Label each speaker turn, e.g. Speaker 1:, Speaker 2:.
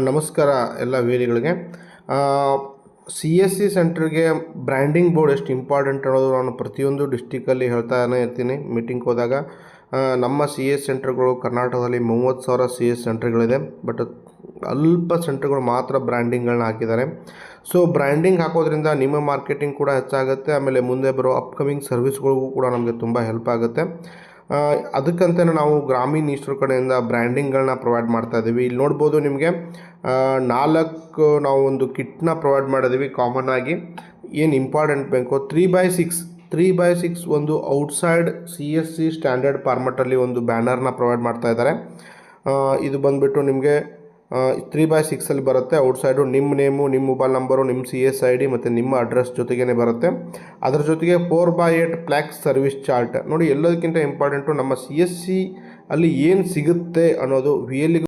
Speaker 1: ನಮಸ್ಕಾರ ಎಲ್ಲ ವೇದಿಗಳಿಗೆ. ಸಿ ಎಸ್ ಸಿ ಸೆಂಟ್ರಿಗೆ ಬ್ರ್ಯಾಂಡಿಂಗ್ ಬೋರ್ಡ್ ಎಷ್ಟು ಇಂಪಾರ್ಟೆಂಟ್ ಅನ್ನೋದು ನಾನು ಪ್ರತಿಯೊಂದು ಡಿಸ್ಟಿಕಲ್ಲಿ ಹೇಳ್ತಾನೆ ಇರ್ತೀನಿ ಮೀಟಿಂಗ್ ಹೋದಾಗ. ನಮ್ಮ ಸಿ ಎಸ್ ಸೆಂಟ್ರ್ಗಳು ಕರ್ನಾಟಕದಲ್ಲಿ 30,000 ಸಿ ಎಸ್ ಸೆಂಟ್ರ್ಗಳಿದೆ. ಬಟ್ ಅಲ್ಪ ಸೆಂಟ್ರ್ಗಳು ಮಾತ್ರ ಬ್ರ್ಯಾಂಡಿಂಗ್ಗಳನ್ನ ಹಾಕಿದ್ದಾರೆ. ಸೊ ಬ್ರ್ಯಾಂಡಿಂಗ್ ಹಾಕೋದ್ರಿಂದ ನಿಮ್ಮ ಮಾರ್ಕೆಟಿಂಗ್ ಕೂಡ ಹೆಚ್ಚಾಗುತ್ತೆ, ಆಮೇಲೆ ಮುಂದೆ ಬರೋ ಅಪ್ಕಮಿಂಗ್ ಸರ್ವಿಸ್ಗಳಿಗೂ ಕೂಡ ನಮಗೆ ತುಂಬ ಹೆಲ್ಪ್ ಆಗುತ್ತೆ. ಅದಕ್ಕಂತಲೇ ನಾವು ಗ್ರಾಮೀಣ ಈಸ್ಟ್ರ ಕಡೆಯಿಂದ ಬ್ರ್ಯಾಂಡಿಂಗ್ಗಳನ್ನ ಪ್ರೊವೈಡ್ ಮಾಡ್ತಾ ಇದ್ದೀವಿ. ಇಲ್ಲಿ ನೋಡ್ಬೋದು ನಿಮಗೆ 4 ನಾವು ಒಂದು ಕಿಟ್ನ ಪ್ರೊವೈಡ್ ಮಾಡಿದ್ದೀವಿ. ಕಾಮನ್ ಆಗಿ ಏನು ಇಂಪಾರ್ಟೆಂಟ್ ಬೇಕು 3x6 ಒಂದು outside C S C standard ಫಾರ್ಮೆಟಲ್ಲಿ ಒಂದು ಬ್ಯಾನರ್ನ ಪ್ರೊವೈಡ್ ಮಾಡ್ತಾ ಇದ್ದಾರೆ. ಇದು ಬಂದುಬಿಟ್ಟು ನಿಮಗೆ 3x6 ಬರುತ್ತೆ. ಔಟ್ಸೈಡು ನಿಮ್ಮ ನೇಮು, ನಿಮ್ಮ ಮೊಬೈಲ್ ನಂಬರು, ನಿಮ್ಮ ಸಿ ಎಸ್ ಐ ಡಿ ಮತ್ತು ನಿಮ್ಮ ಅಡ್ರೆಸ್ ಜೊತೆಗೇ ಬರುತ್ತೆ. ಅದರ ಜೊತೆಗೆ 4x8 ಪ್ಲ್ಯಾಕ್ಸ್ ಸರ್ವಿಸ್ ಚಾರ್ಟ್ ನೋಡಿ. ಎಲ್ಲದಕ್ಕಿಂತ ಇಂಪಾರ್ಟೆಂಟು ನಮ್ಮ ಸಿ ಎಸ್ ಸಿ ಅಲ್ಲಿ ಏನು ಸಿಗುತ್ತೆ ಅನ್ನೋದು ವಿ ಎಲ್ಗೂ